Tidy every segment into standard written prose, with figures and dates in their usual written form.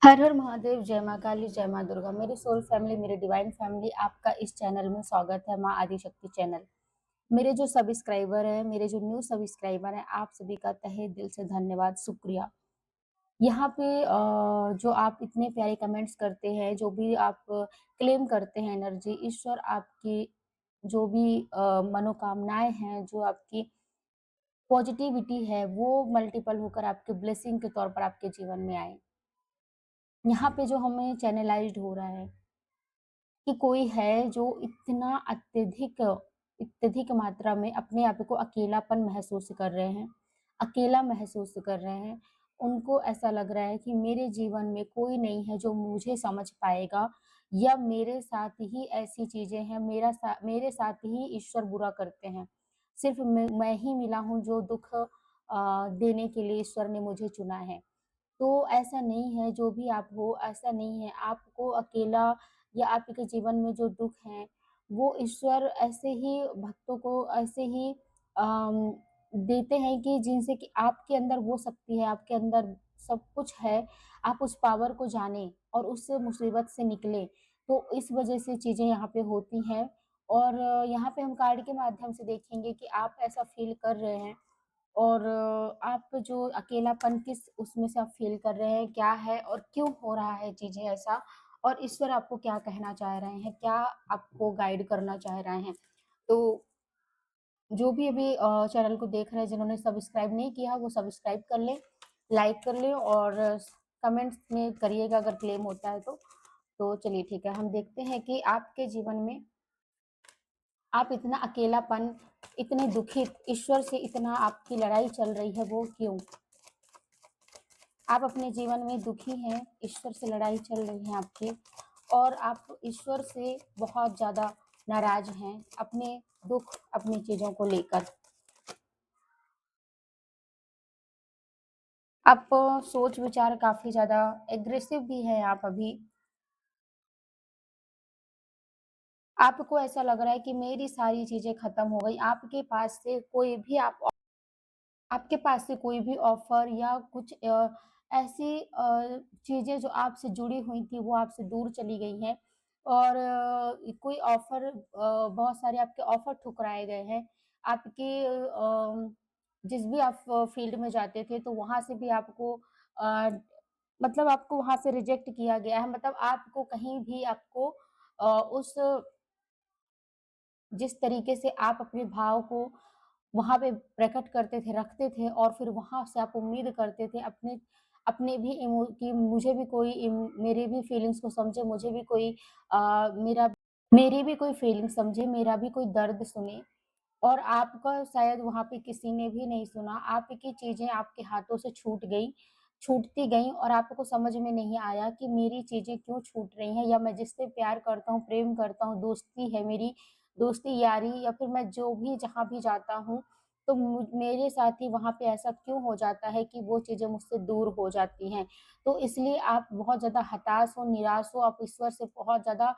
हर हर महादेव, जय माँ काली, जय माँ दुर्गा। मेरी सोल फैमिली, मेरी डिवाइन फैमिली, आपका इस चैनल में स्वागत है, माँ आदिशक्ति चैनल। मेरे जो सब्सक्राइबर हैं, मेरे जो न्यू सब्सक्राइबर हैं, आप सभी का तहे दिल से धन्यवाद, शुक्रिया। यहाँ पे जो आप इतने प्यारे कमेंट्स करते हैं, जो भी आप क्लेम करते हैं एनर्जी, ईश्वर आपकी जो भी मनोकामनाएँ हैं, जो आपकी पॉजिटिविटी है, वो मल्टीपल होकर आपके ब्लेसिंग के तौर पर आपके जीवन में आए। यहाँ पे जो हमें चैनलाइज़्ड हो रहा है कि कोई है जो इतना अत्यधिक मात्रा में अपने आप को अकेलापन महसूस कर रहे हैं, अकेला महसूस कर रहे हैं। उनको ऐसा लग रहा है कि मेरे जीवन में कोई नहीं है जो मुझे समझ पाएगा या मेरे साथ ही ऐसी चीज़ें हैं, मेरे साथ ही ईश्वर बुरा करते हैं। सिर्फ़ मैं ही मिला हूँ जो दुःख देने के लिए ईश्वर ने मुझे चुना है। तो ऐसा नहीं है, जो भी आप हो, ऐसा नहीं है। आपको अकेला या आपके जीवन में जो दुःख हैं, वो ईश्वर ऐसे ही भक्तों को ऐसे ही अम, देते हैं कि जिनसे कि आपके अंदर वो शक्ति है, आपके अंदर सब कुछ है, आप उस पावर को जानें और उस मुसीबत से निकलें। तो इस वजह से चीज़ें यहाँ पे होती हैं और यहाँ पे हम कार्ड के माध्यम से देखेंगे कि आप ऐसा फ़ील कर रहे हैं और आप जो अकेलापन किस उसमें से आप फ़ील कर रहे हैं, क्या है और क्यों हो रहा है चीज़ें ऐसा? और ईश्वर आपको क्या कहना चाह रहे हैं? क्या आपको गाइड करना चाह रहे हैं? तो जो भी अभी चैनल को देख रहे हैं, जिन्होंने सब्सक्राइब नहीं किया, वो सब्सक्राइब कर लें, लाइक कर लें और कमेंट्स में करिएगा अगर क्लेम होता है तो। तो चलिए ठीक है, हम देखते हैं कि आपके जीवन में आप इतना अकेलापन, इतने दुखित, ईश्वर से इतना आपकी लड़ाई चल रही है, वो क्यों? आप अपने जीवन में दुखी हैं, ईश्वर से लड़ाई चल रही है आपकी और आप ईश्वर से बहुत ज़्यादा नाराज़ हैं, अपने दुःख, अपनी चीज़ों को लेकर। आप सोच-विचार काफ़ी ज़्यादा एग्रेसिव भी हैं आप अभी। आपको ऐसा लग रहा है कि मेरी सारी चीज़ें ख़त्म हो गई, आपके पास से कोई भी ऑफ़र या कुछ ऐसी चीज़ें जो आपसे जुड़ी हुई थी, वो आपसे दूर चली गई हैं और कोई ऑफ़र बहुत सारे आपके ऑफ़र ठुकराए गए हैं। आपके जिस भी आप फ़ील्ड में जाते थे, तो वहाँ से भी आपको अ, मतलब आपको वहाँ से रिजेक्ट किया गया है। मतलब आपको कहीं भी आपको उस जिस तरीके से आप अपने भाव को वहाँ पे प्रकट करते थे, रखते थे और फिर वहाँ से आप उम्मीद करते थे अपने अपने भी इमो कि मुझे भी कोई मेरी भी फीलिंग्स को समझे, मुझे भी कोई मेरा मेरी भी कोई फीलिंग समझे, मेरा भी कोई दर्द सुने और आपका शायद वहाँ पे किसी ने भी नहीं सुना। आपकी चीज़ें आपके हाथों से छूटती गईं और आपको समझ में नहीं आया कि मेरी चीज़ें क्यों छूट रही हैं या मैं जिससे प्यार करता हूँ, प्रेम करता हूँ, दोस्ती है मेरी, दोस्ती यारी या फिर मैं जो भी जहाँ भी जाता हूँ, तो मेरे साथ ही वहाँ पे ऐसा क्यों हो जाता है कि वो चीज़ें मुझसे दूर हो जाती हैं। तो इसलिए आप बहुत ज़्यादा हताश हो, निराश हो, आप ईश्वर से बहुत ज़्यादा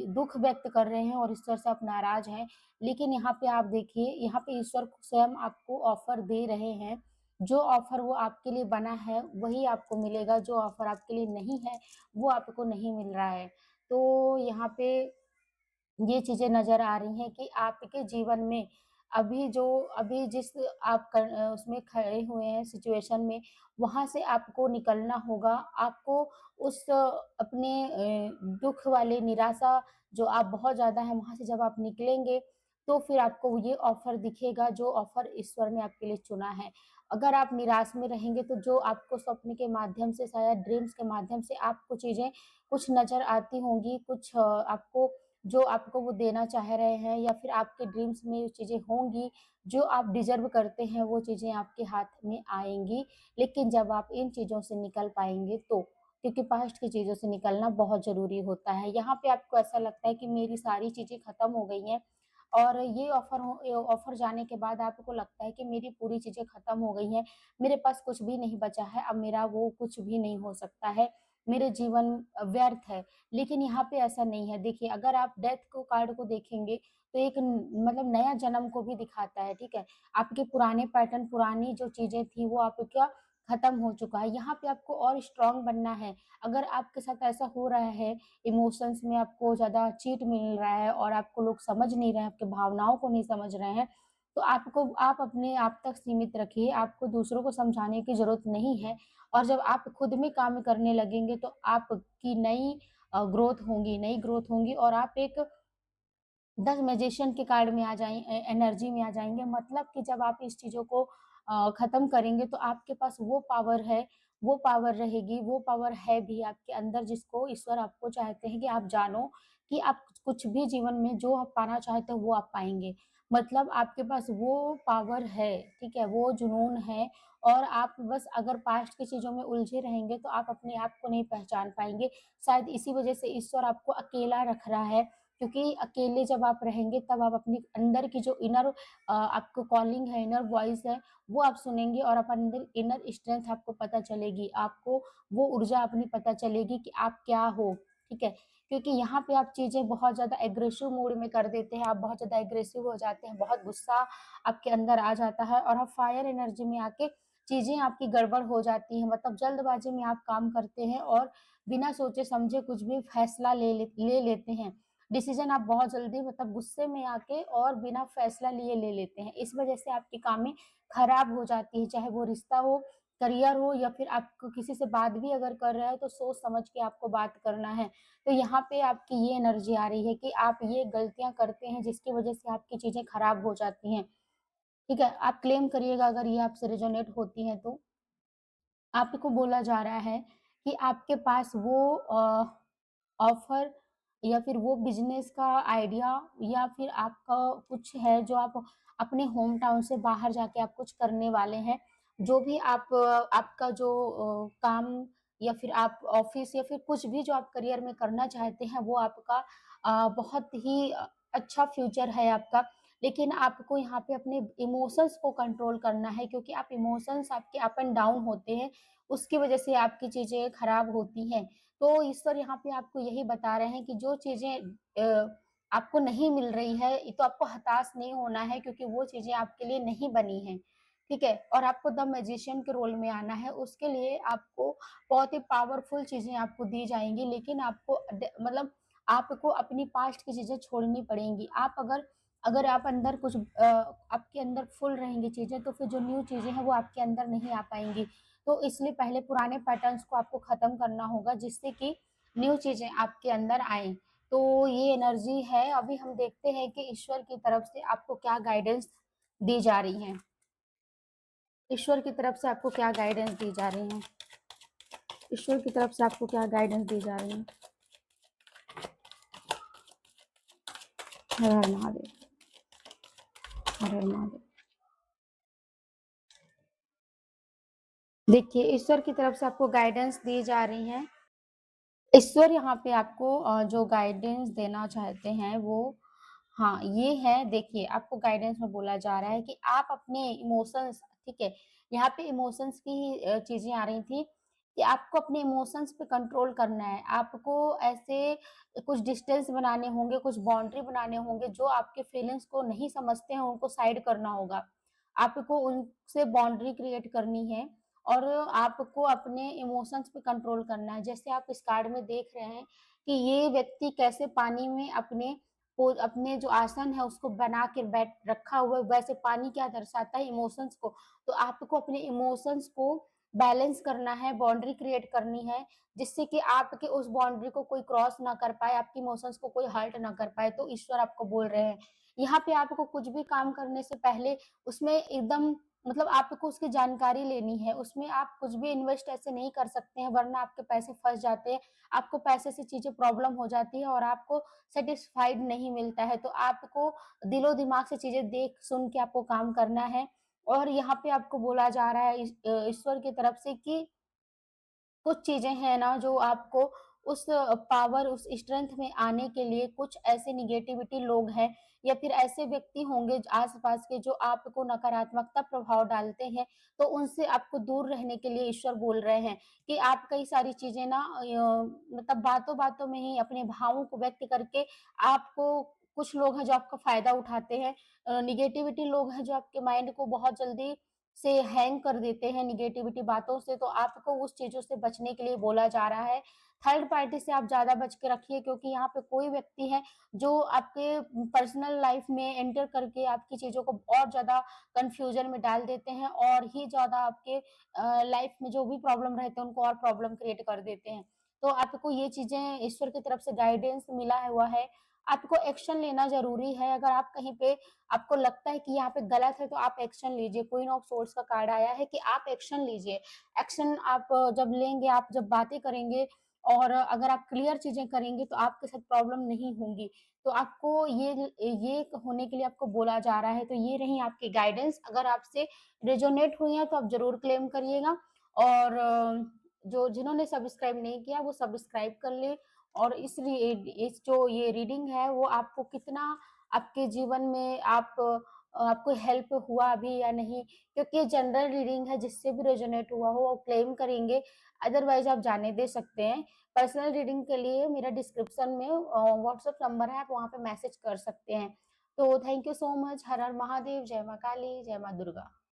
दुःख व्यक्त कर रहे हैं और ईश्वर से आप नाराज़ हैं। लेकिन यहाँ पे आप देखिए, यहाँ पे ईश्वर स्वयं आपको ऑफ़र दे रहे हैं। जो ऑफ़र वो आपके लिए बना है, वही आपको मिलेगा, जो ऑफ़र आपके लिए नहीं है, वो आपको नहीं मिल रहा है। तो यहाँ पे ये चीज़ें नज़र आ रही हैं कि आपके जीवन में अभी जिस आप उसमें खड़े हुए हैं सिचुएशन में, वहाँ से आपको निकलना होगा। आपको उस अपने दुःख वाले निराशा जो आप बहुत ज़्यादा है, वहाँ से जब आप निकलेंगे, तो फिर आपको ये ऑफ़र दिखेगा जो ऑफ़र ईश्वर ने आपके लिए चुना है। अगर आप निराश में रहेंगे, तो जो आपको स्वप्न के माध्यम से शायद ड्रीम्स के माध्यम से आपको चीज़ें कुछ नज़र आती होंगी, कुछ आपको जो आपको वो देना चाह रहे हैं या फिर आपके ड्रीम्स में ये चीज़ें होंगी, जो आप डिज़र्व करते हैं, वो चीज़ें आपके हाथ में आएँगी। लेकिन जब आप इन चीज़ों से निकल पाएँगे तो, क्योंकि पास्ट की चीज़ों से निकलना बहुत ज़रूरी होता है। यहाँ पे आपको ऐसा लगता है कि मेरी सारी चीज़ें ख़त्म हो गई हैं और ये ऑफ़र जाने के बाद आपको लगता है कि मेरी पूरी चीज़ें ख़त्म हो गई हैं, मेरे पास कुछ भी नहीं बचा है, अब मेरा वो कुछ भी नहीं हो सकता है, मेरे जीवन व्यर्थ है। लेकिन यहाँ पे ऐसा नहीं है। देखिए, अगर आप डेथ को कार्ड को देखेंगे, तो एक मतलब नया जन्म को भी दिखाता है, ठीक है? आपके पुराने पैटर्न, पुरानी जो चीज़ें थी, वो आपका खत्म हो चुका है। यहाँ पे आपको और स्ट्रॉन्ग बनना है। अगर आपके साथ ऐसा हो रहा है, इमोशंस में आपको ज़्यादा चीट मिल रहा है और आपको लोग समझ नहीं रहे हैं, आपकी भावनाओं को नहीं समझ रहे हैं, तो आप अपने आप तक सीमित रखिए, आपको दूसरों को समझाने की ज़रूरत नहीं है। और जब आप खुद में काम करने लगेंगे तो आपकी नई ग्रोथ होंगी, नई ग्रोथ होंगी और आप एक द मैजिशियन के कार्ड में एनर्जी में आ जाएँगे। मतलब कि जब आप इस चीज़ों को ख़त्म करेंगे तो आपके पास वो पावर है, वो पावर रहेगी, वो पावर है भी आपके अंदर जिसको ईश्वर आपको चाहते हैं कि आप जानो कि आप कुछ भी जीवन में जो आप पाना चाहते हो वो आप पाएँगे। मतलब आपके पास वो पावर है, ठीक है? वो जुनून है और आप बस अगर पास्ट की चीज़ों में उलझे रहेंगे तो आप अपने आप को नहीं पहचान पाएँगे। शायद इसी वज़ह से ईश्वर आपको अकेला रख रहा है क्योंकि अकेले जब आप रहेंगे तब आप अपनी अंदर की जो आपको कॉलिंग है, इनर वॉइस है, वो आप सुनेंगे और आप अंदर इनर स्ट्रेंथ आपको पता चलेगी। आपको वो ऊर्जा अपनी पता चलेगी कि आप क्या हो, ठीक है? क्योंकि यहाँ पे आप चीज़ें बहुत ज़्यादा एग्रेसिव मोड में कर देते हैं, आप बहुत ज़्यादा एग्रेसिव हो जाते हैं, बहुत गुस्सा आपके अंदर आ जाता है और आप फायर एनर्जी में आके चीज़ें आपकी गड़बड़ हो जाती हैं। मतलब जल्दबाज़ी में आप काम करते हैं और बिना सोचे-समझे कुछ भी फैसला ले लेते हैं। डिसीज़न आप बहुत जल्दी मतलब गुस्से में आके और बिना फैसला लिए ले लेते हैं। इस वज़ह से आपकी कामें खराब हो जाती हैं, चाहे वो रिश्ता हो, करियर हो या फिर आपको किसी से बात भी अगर कर रहे हो तो सोच समझ के आपको बात करना है। तो यहाँ पे आपकी ये एनर्जी आ रही है कि आप ये गलतियाँ करते हैं जिसकी वज़ह से आपकी चीज़ें खराब हो जाती हैं, ठीक है? आप क्लेम करिएगा अगर ये आपसे रेज़ोनेट होती हैं तो। आपको बोला जा रहा है कि आपके पास वो ऑफ़र या फिर वो बिज़नेस का आइडिया या फिर आपका कुछ है जो आप अपने होम टाउन से बाहर जाके आप कुछ करने वाले हैं। जो भी आपका जो काम या फिर आप ऑफ़िस या फिर कुछ भी जो आप करियर में करना चाहते हैं वो आपका बहुत ही अच्छा फ्यूचर है आपका। लेकिन आपको यहाँ पे अपने इमोशंस को कंट्रोल करना है क्योंकि आप इमोशंस आपके अप एंड डाउन होते हैं, उसकी वज़ह से आपकी चीज़ें खराब होती हैं। तो ईश्वर यहाँ पे आपको यही बता रहे हैं कि जो चीज़ें आपको नहीं मिल रही है, तो आपको हताश नहीं होना है क्योंकि वो चीज़ें आपके लिए नहीं बनी हैं, ठीक है? और आपको द मैजिशियन के रोल में आना है, उसके लिए आपको बहुत ही पावरफुल चीज़ें आपको दी जाएँगी, लेकिन आपको अपनी पास्ट की चीज़ें छोड़नी पड़ेंगी। आप अगर अगर आप अंदर आपके अंदर फुल रहेंगी चीज़ें, तो फिर जो न्यू चीज़ें हैं, वो आपके अंदर नहीं आ पाएँगी। तो इसलिए पहले पुराने पैटर्न्स को आपको ख़त्म करना होगा जिससे कि न्यू चीज़ें आपके अंदर आएँ। तो ये एनर्जी है, अभी हम देखते हैं कि ईश्वर की तरफ से आपको क्या गाइडेंस दी जा रही हैं। ईश्वर की तरफ से आपको क्या गाइडेंस दी जा रही हैं? ईश्वर की तरफ से आपको क्या गाइडेंस दी जा रही हैं? हर हर महादेव, हर हर महादेव। देखिए, ईश्वर की तरफ से आपको गाइडेंस दी जा रही हैं। ईश्वर यहाँ पे आपको जो गाइडेंस देना चाहते हैं वो हाँ, ये है देखिए आपको गाइडेंस में बोला जा रहा है कि आप अपने इमोशंस ठीक है, यहाँ पे इमोशंस की चीज़ें आ रही थी कि आपको अपने इमोशंस पे कंट्रोल करना है। आपको ऐसे कुछ डिस्टेंस बनाने होंगे, कुछ बाउंड्री बनाने होंगे, जो आपके फीलिंग्स को नहीं समझते हैं, उनको साइड करना होगा। आपको उनसे बाउंड्री क्रिएट करनी है और आपको अपने इमोशंस पे कंट्रोल करना है। जैसे आप इस कार्ड में देख रहे हैं कि ये व्यक्ति कैसे पानी में अपने जो आसन है उसको बना के बैठ रखा हुआ है, वैसे पानी क्या दर्शाता है इमोशंस को। तो आपको अपने इमोशंस को बैलेंस करना है, बाउंड्री क्रिएट करनी है, जिससे कि आपके उस बाउंड्री को कोई क्रॉस ना कर पाए, आपके इमोशंस को कोई हर्ट ना कर पाए। तो ईश्वर आपको बोल रहे हैं। यहाँ पे आपको कुछ भी काम करने से पहले उसमें एकदम मतलब आपको उसकी जानकारी लेनी है। उसमें आप कुछ भी इन्वेस्ट ऐसे नहीं कर सकते हैं वरना आपके पैसे फँस जाते हैं। आपको पैसे से चीज़ें प्रॉब्लम हो जाती है और आपको सैटिस्फाइड नहीं मिलता है। तो आपको दिलो-दिमाग से चीज़ें देख सुन के आपको काम करना है और यहाँ पे आपको बोला जा रहा है ईश्वर की तरफ से कि कुछ चीज़ें हैं ना जो आपको उस पावर, उस स्ट्रेंथ में आने के लिए कुछ ऐसे नेगेटिविटी लोग हैं या फिर ऐसे व्यक्ति होंगे आस-पास के जो आपको नकारात्मकता प्रभाव डालते हैं, तो उनसे आपको दूर रहने के लिए ईश्वर बोल रहे हैं कि आप कई सारी चीज़ें ना मतलब बातों-बातों में ही अपने भावों को व्यक्त करके आपको कुछ लोग हैं जो आपका फ़ायदा उठाते हैं। नेगेटिविटी लोग हैं जो आपके माइंड को बहुत जल्दी से हैंग कर देते हैं नेगेटिविटी बातों से, तो आपको उस चीज़ों से बचने के लिए बोला जा रहा है। थर्ड पार्टी से आप ज़्यादा बच के रखिए, क्योंकि यहाँ पे कोई व्यक्ति है जो आपके पर्सनल लाइफ़ में एंटर करके आपकी चीज़ों को और ज़्यादा कन्फ्यूज़न में डाल देते हैं और ही ज़्यादा आपके लाइफ़ में जो भी प्रॉब्लम रहते हैं उनको और प्रॉब्लम क्रिएट कर देते हैं। तो आपको ये चीज़ें ईश्वर की तरफ से गाइडेंस मिला हुआ है, आपको एक्शन लेना ज़रूरी है। अगर आप कहीं पे आपको लगता है कि यहाँ पे गलत है, तो आप एक्शन लीजिए। क्वीन ऑफ सोर्ड्स का कार्ड आया है कि आप एक्शन लीजिए। एक्शन आप जब लेंगे, आप जब बातें करेंगे और अगर आप क्लियर चीज़ें करेंगे, तो आपके साथ प्रॉब्लम नहीं होंगी। तो आपको ये होने के लिए आपको बोला जा रहा है। तो ये रही आपकी गाइडेंस। अगर आपसे रेज़ोनेट हुई हैं, तो आप ज़रूर क्लेम करिएगा और जो जिन्होंने सब्सक्राइब नहीं किया, वो सब्सक्राइब कर लें और इस जो ये रीडिंग है, वो आपको कितना आपके जीवन में आपको हेल्प हुआ अभी या नहीं, क्योंकि ये जनरल रीडिंग है, जिससे भी रेजोनेट हुआ हो वो क्लेम करेंगे, अदरवाइज़ आप जाने दे सकते हैं। पर्सनल रीडिंग के लिए मेरा डिस्क्रिप्शन में व्हाट्सएप नंबर है, आप वहाँ पे मैसेज कर सकते हैं। तो थैंक यू सो मच। हर हर महादेव, जय माँ काली, जय माँ दुर्गा।